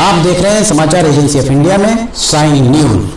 आप देख रहे हैं समाचार एजेंसी ऑफ इंडिया में साइन न्यूज।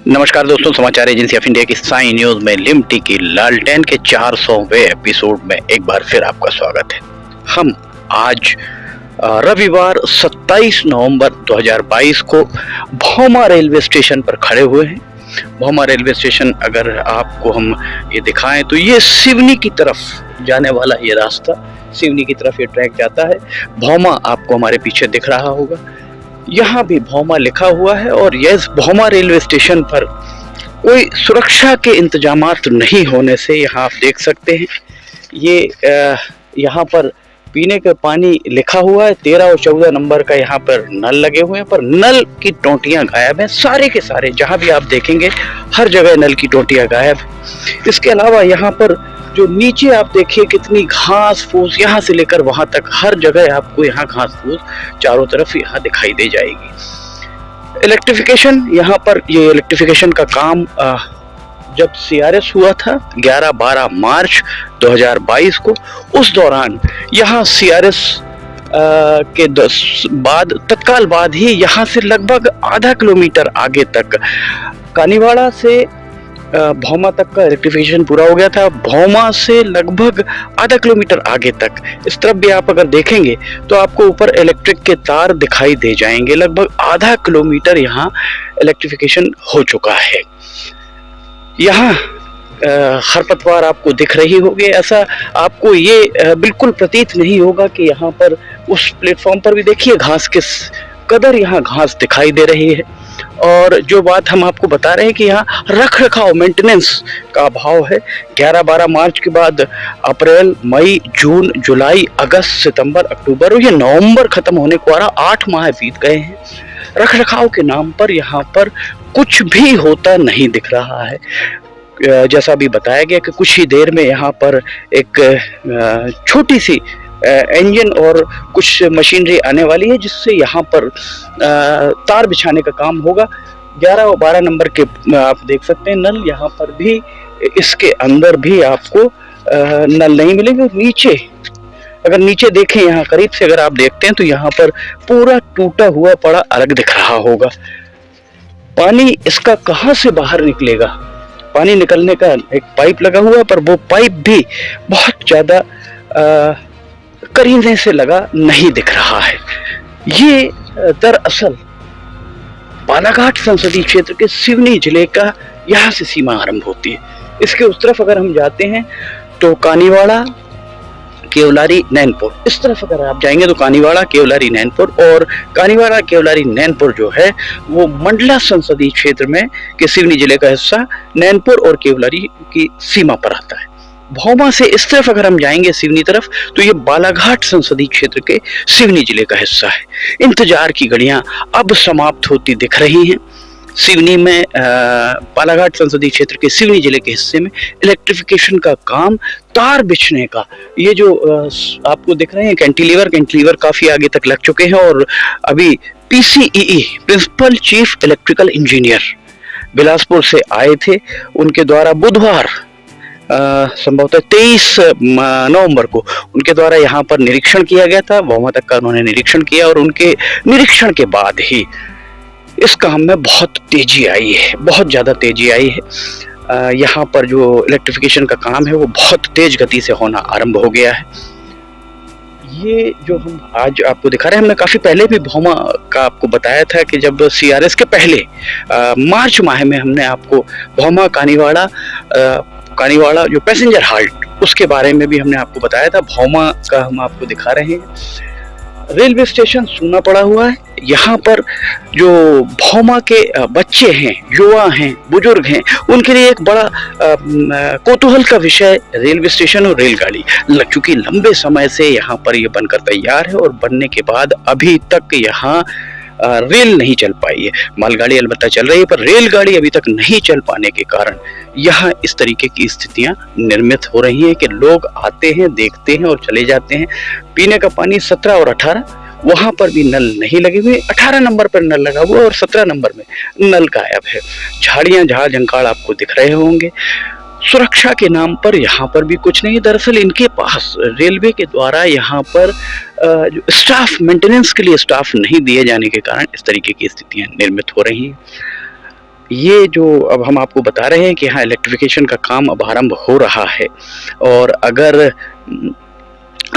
नमस्कार दोस्तों, समाचार एजेंसी ऑफ इंडिया की साइन न्यूज में लिमटी की लालटेन के 400वें एपिसोड में एक बार फिर आपका स्वागत है। हम आज रविवार 27 नवंबर 2022 को भौमा रेलवे स्टेशन पर खड़े हुए हैं। भौमा रेलवे स्टेशन अगर आपको हम ये दिखाएं तो ये सिवनी की तरफ जाने वाला ये रास्ता, सिवनी की तरफ ये ट्रैक जाता है। भौमा आपको हमारे पीछे दिख रहा होगा, यहाँ भी भौमा लिखा हुआ है। और यस, भौमा रेलवे स्टेशन पर कोई सुरक्षा के इंतजामात नहीं होने से यहाँ आप देख सकते हैं ये यहाँ पर पीने का पानी लिखा हुआ है। 13 और 14 नंबर का यहाँ पर नल लगे हुए हैं, पर नल की टोंटियाँ गायब हैं। सारे के सारे जहाँ भी आप देखेंगे हर जगह नल की टोंटियाँ गायब हैं। इसके अलावा यहाँ पर जो नीचे आप देखिए कितनी घास फूस, यहाँ से लेकर वहां तक हर जगह आपको यहाँ घास फूस चारों तरफ यहाँ दिखाई दे जाएगी। इलेक्ट्रिफिकेशन, यहाँ पर ये इलेक्ट्रिफिकेशन का काम जब सीआरएस हुआ था 11-12 मार्च 2022 को, उस दौरान यहाँ सीआरएस के बाद तत्काल बाद ही यहाँ से लगभग आधा किलोमीटर आगे तक कानीवाड़ा से भौमा तक का इलेक्ट्रिफिकेशन पूरा हो गया था। भौमा से लगभग आधा किलोमीटर आगे तक इस तरफ भी आप अगर देखेंगे तो आपको ऊपर इलेक्ट्रिक के तार दिखाई दे जाएंगे। लगभग आधा किलोमीटर यहाँ इलेक्ट्रिफिकेशन हो चुका है। यहाँ खरपतवार आपको दिख रही होगी, ऐसा आपको ये बिल्कुल प्रतीत नहीं होगा कि यहाँ पर उस प्लेटफॉर्म पर भी देखिए घास किस कदर यहाँ घास दिखाई दे रही है। और जो बात हम आपको बता रहे हैं कि यहाँ रख रखाव, मेंटेनेंस का अभाव है। 11-12 मार्च के बाद अप्रैल, मई, जून, जुलाई, अगस्त, सितंबर, अक्टूबर और ये नवंबर खत्म होने को आ रहा, 8 माह बीत गए हैं। रख रखाव के नाम पर यहाँ पर कुछ भी होता नहीं दिख रहा है। जैसा भी बताया गया कि कुछ ही देर में यहाँ पर एक छोटी सी इंजन और कुछ मशीनरी आने वाली है, जिससे यहाँ पर तार बिछाने का काम होगा। 11 और 12 नंबर के आप देख सकते हैं नल, यहाँ पर भी इसके अंदर भी आपको नल नहीं मिलेंगे। और नीचे अगर नीचे देखें, यहाँ करीब से अगर आप देखते हैं तो यहाँ पर पूरा टूटा हुआ पड़ा अर्ग दिख रहा होगा। पानी इसका कहाँ से बाहर निकलेगा? पानी निकलने का एक पाइप लगा हुआ है, पर वो पाइप भी बहुत ज्यादा करीने से लगा नहीं दिख रहा है। ये दरअसल बालाघाट संसदीय क्षेत्र के सिवनी जिले का यहाँ से सीमा आरंभ होती है। इसके उस तरफ अगर हम जाते हैं तो कानीवाड़ा, केवलारी, नैनपुर, इस तरफ अगर आप जाएंगे तो कानीवाड़ा, केवलारी, नैनपुर, और कानीवाड़ा, केवलारी, नैनपुर जो है वो मंडला संसदीय क्षेत्र में के सिवनी जिले का हिस्सा नैनपुर और केवलारी की सीमा पर आता है। भौमा से इस तरफ अगर हम जाएंगे सिवनी तरफ तो ये बालाघाट संसदीय क्षेत्र के सिवनी जिले का हिस्सा है। इंतजार की घड़ियां अब समाप्त होती दिख रही हैं। सिवनी में बालाघाट संसदीय क्षेत्र के सिवनी जिले के हिस्से में इलेक्ट्रिफिकेशन का काम, तार बिछने का, ये जो आपको दिख रहे हैं कैंटिलीवर काफी आगे तक लग चुके हैं। और अभी PCEE, principal chief electrical engineer, Bilaspur से आए थे। उनके द्वारा बुधवार संभवतः 23 नवंबर को उनके द्वारा यहाँ पर निरीक्षण किया गया था। भौमा तक का उन्होंने निरीक्षण किया और उनके निरीक्षण के बाद ही इस काम में बहुत तेजी आई है, बहुत ज़्यादा तेजी आई है। यहाँ पर जो इलेक्ट्रिफिकेशन का काम है वो बहुत तेज गति से होना आरंभ हो गया है। ये जो हम आज आपको दिखा रहे हैं, हमने काफ़ी पहले भी भौमा का आपको बताया था कि जब सीआरएस के पहले मार्च माह में हमने आपको भौमा कानीवाड़ा जो पैसेंजर हाल्ट, उसके बारे में भी हमने आपको बताया था। भौमा का हम आपको दिखा रहे हैं। रेलवे स्टेशन सूना पड़ा हुआ है। यहाँ पर जो भौमा के बच्चे हैं, युवा हैं, बुजुर्ग हैं, उनके लिए एक बड़ा कौतूहल का विषय रेलवे स्टेशन और रेलगाड़ी। चूंकि लंबे समय से यहाँ पर ये बनकर तैयार है और बनने के बाद अभी तक यहाँ रेल नहीं चल पाई है। मालगाड़ी अलबत्ता चल रही है, पर रेलगाड़ी अभी तक नहीं चल पाने के कारण यहाँ इस तरीके की स्थितियां निर्मित हो रही हैं कि लोग आते हैं, देखते हैं और चले जाते हैं। पीने का पानी 17 और 18 वहां पर भी नल नहीं लगे हुए। 18 नंबर पर नल लगा हुआ और 17 नंबर में नल गायब है। झाड़ियां, झाड़ जंकाड़ आपको दिख रहे होंगे। सुरक्षा के नाम पर यहाँ पर भी कुछ नहीं। दरअसल इनके पास रेलवे के द्वारा यहाँ पर जो स्टाफ, मेंटेनेंस के लिए स्टाफ नहीं दिए जाने के कारण इस तरीके की स्थितियाँ निर्मित हो रही हैं। ये जो अब हम आपको बता रहे हैं कि हाँ, इलेक्ट्रिफिकेशन का काम अब आरंभ हो रहा है, और अगर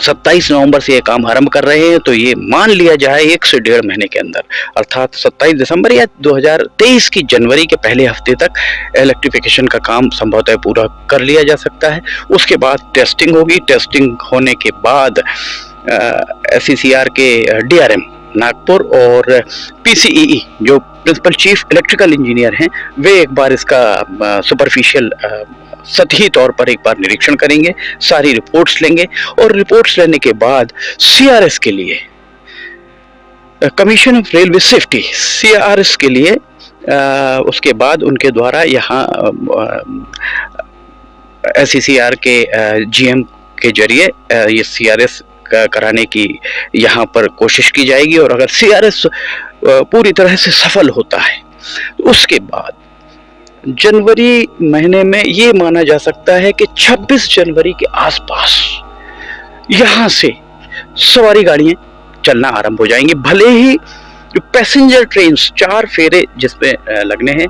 27 नवंबर से ये काम आरंभ कर रहे हैं तो ये मान लिया जाए 1 से 1.5 महीने के अंदर, अर्थात 27 दिसंबर या 2023 की जनवरी के पहले हफ्ते तक इलेक्ट्रिफिकेशन का काम संभवतः पूरा कर लिया जा सकता है। उसके बाद टेस्टिंग होगी। टेस्टिंग होने के बाद SCCR के DRM नागपुर और PCEE जो प्रिंसिपल चीफ इलेक्ट्रिकल इंजीनियर हैं, वे एक बार इसका सुपरफिशियल सतही तौर पर एक बार निरीक्षण करेंगे, सारी रिपोर्ट्स लेंगे, और रिपोर्ट्स लेने के बाद CRS के लिए, commission of railway safety, CRS के लिए उसके बाद उनके द्वारा यहाँ SCCR के GM के जरिए ये CRS कराने की यहाँ पर कोशिश की जाएगी, और अगर CRS पूरी तरह से सफल होता है तो उसके बाद जनवरी महीने में ये माना जा सकता है कि 26 जनवरी के आसपास यहाँ से सवारी गाड़ियाँ चलना आरंभ हो जाएंगी। भले ही जो पैसेंजर ट्रेन 4 फेरे जिसमें लगने हैं,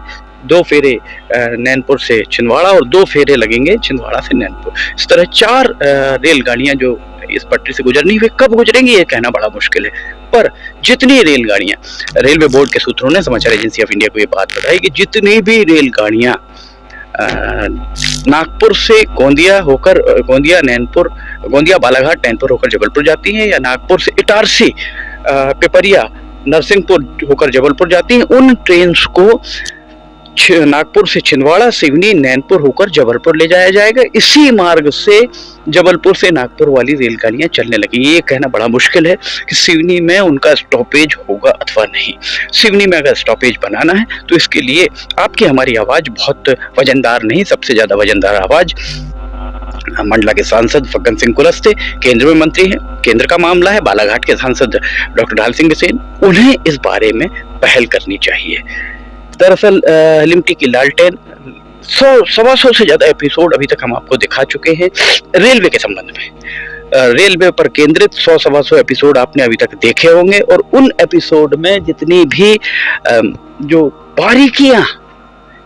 2 फेरे नैनपुर से छिंदवाड़ा और 2 फेरे लगेंगे छिंदवाड़ा से नैनपुर, इस तरह 4 रेलगाड़ियाँ जो इस पटरी से गुजरनी, वे कब गुजरेंगी ये कहना बड़ा मुश्किल है। पर जितनी रेलगाड़ियां, रेलवे बोर्ड के सूत्रों ने समाचार एजेंसी ऑफ इंडिया को ये बात बताई कि जितनी भी रेलगाड़ियां नागपुर से गोंदिया होकर, गोंदिया बालाघाट नैनपुर होकर जबलपुर जाती हैं, या नागपुर से इटारसी पिपरिया नरसिंहपुर होकर जबलपुर जाती हैं, उन ट्रेन को नागपुर से छिंदवाड़ा, सिवनी, नैनपुर होकर जबलपुर ले जाया जाएगा। इसी मार्ग से जबलपुर से नागपुर वाली रेलगाड़ियां चलने लगी। ये कहना बड़ा मुश्किल है कि सिवनी में उनका स्टॉपेज होगा अथवा नहीं। सिवनी में अगर स्टॉपेज बनाना है तो इसके लिए आपकी हमारी आवाज बहुत वजनदार नहीं, सबसे ज्यादा वजनदार आवाज मंडला के सांसद फग्गन सिंह कुलस्ते, केंद्र में मंत्री हैं, केंद्र का मामला है। बालाघाट के सांसद डॉक्टर ढाल सिंह बिसेन, उन्हें इस बारे में पहल करनी चाहिए। दरअसल लिमटी की लालटेन 100-125 से ज्यादा एपिसोड अभी तक हम आपको दिखा चुके हैं रेलवे के संबंध में। रेलवे पर केंद्रित 100-125 एपिसोड आपने अभी तक देखे होंगे, और उन एपिसोड में जितनी भी जो बारीकियां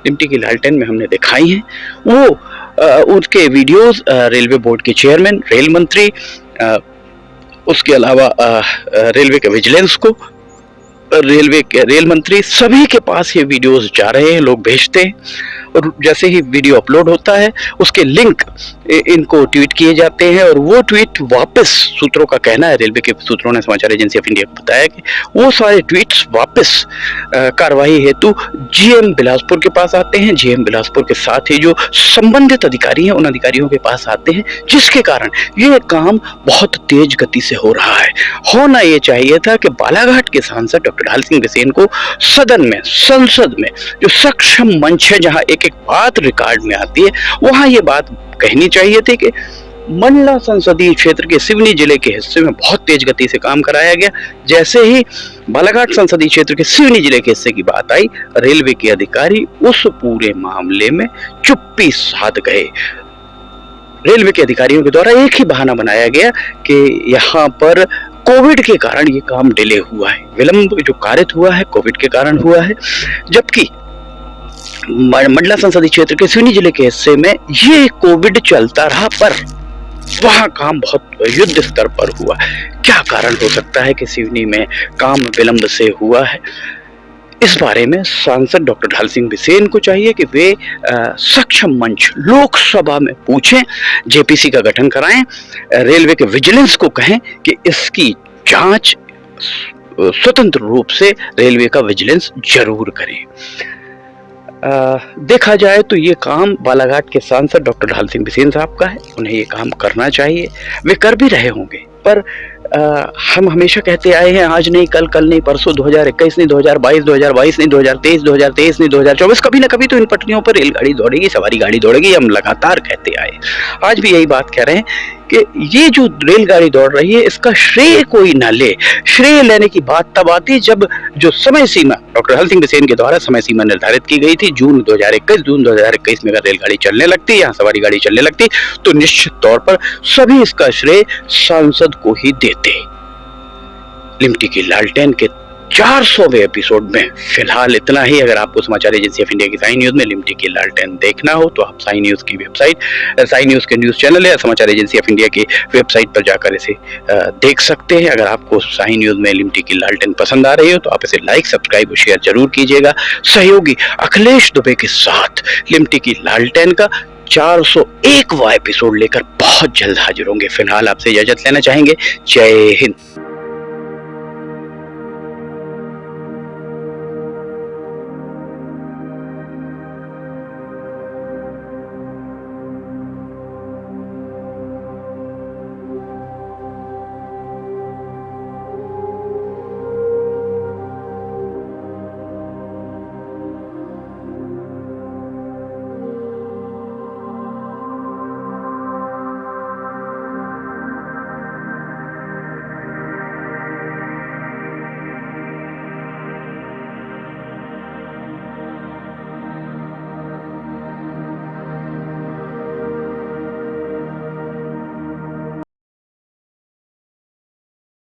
लिमटी की लालटेन में हमने दिखाई हैं, वो उसके वीडियोस रेलवे बोर्ड के चेयरमैन, रेल मंत्री, उसके अलावा रेलवे के विजिलेंस को, रेलवे के रेल मंत्री, सभी के पास ये वीडियोस जा रहे हैं, लोग भेजते हैं, और जैसे ही वीडियो अपलोड होता है उसके लिंक इनको ट्वीट किए जाते हैं, और वो ट्वीट वापस, सूत्रों का कहना है, रेलवे के सूत्रों ने समाचार एजेंसी ऑफ इंडिया को बताया कि वो सारे ट्वीट्स वापस कार्रवाई हेतु GM बिलासपुर के पास आते हैं। GM बिलासपुर के साथ ही जो संबंधित अधिकारी हैं उन अधिकारियों के पास आते हैं, जिसके कारण ये काम बहुत तेज गति से हो रहा है। होना ये चाहिए था कि बालाघाट के सांसद डॉक्टर ढाल सिंह बिसेन को सदन में, संसद में, जो सक्षम मंच है जहां एक एक बात रिकॉर्ड में आती है, वहां ये बात कहनी चाहिए थी कि मंडला संसदीय क्षेत्र के सिवनी जिले के हिस्से में बहुत तेज गति से काम कराया गया। जैसे ही बालाघाट संसदीय क्षेत्र के सिवनी जिले के हिस्से की बात आई, रेलवे के अधिकारी उस पूरे मामले में चुप्पी साध गए। रेलवे के अधिकारियों के द्वारा एक ही बहाना बनाया गया कि यहाँ पर कोविड के कारण ये काम डिले हुआ है, विलंब जो कारित हुआ है कोविड के कारण हुआ है, जबकि मंडला संसदीय क्षेत्र के सिवनी जिले के हिस्से में ये कोविड चलता रहा, पर वहां काम बहुत युद्ध स्तर पर हुआ। क्या कारण हो सकता है कि सिवनी में काम विलंब से हुआ है? इस बारे में सांसद डॉक्टर ढाल सिंह बिसेन को चाहिए कि वे सक्षम मंच लोकसभा में पूछें, JPC का गठन कराएं, रेलवे के विजिलेंस को कहें कि इसकी जांच स्वतंत्र रूप से रेलवे का विजिलेंस जरूर करे। देखा जाए तो ये काम बालाघाट के सांसद डॉक्टर ढाल सिंह बिसेन साहब का है, उन्हें ये काम करना चाहिए, वे कर भी रहे होंगे। पर हम हमेशा कहते आए हैं, आज नहीं कल, कल नहीं परसों, 2021 नहीं 2022, 2022 नहीं 2023, 2023 नहीं 2024, कभी ना कभी तो इन पटरियों पर रेलगाड़ी दौड़ेगी, सवारी गाड़ी दौड़ेगी, हम लगातार कहते आए, आज भी यही बात कह रहे हैं कि ये जो रेलगाड़ी दौड़ रही है इसका श्रेय कोई ना ले। श्रेय लेने की बात तब आती जब जो समय सीमा डॉक्टर हल सिंह बिसेन के द्वारा समय सीमा निर्धारित की गई थी जून 2021 में अगर रेलगाड़ी चलने लगती, यहाँ सवारी गाड़ी चलने लगती, तो निश्चित तौर पर सभी इसका श्रेय सांसद को ही देते। लिमटी की लालटेन के 400वें एपिसोड में फिलहाल इतना ही। अगर आपको समाचार एजेंसी ऑफ इंडिया की साई न्यूज में लिमटी की लालटेन देखना हो तो आप साई न्यूज की वेबसाइट, साई न्यूज के न्यूज चैनल या समाचार एजेंसी ऑफ इंडिया की वेबसाइट पर जाकर इसे देख सकते हैं। अगर आपको साई न्यूज में लिमटी की लालटेन पसंद आ रही हो तो आप इसे लाइक, सब्सक्राइब और शेयर जरूर कीजिएगा। सहयोगी अखिलेश दुबे के साथ लिमटी की लालटेन का 401वां एपिसोड लेकर बहुत जल्द हाजिर होंगे। फिलहाल आपसे इजाजत लेना चाहेंगे। जय हिंद।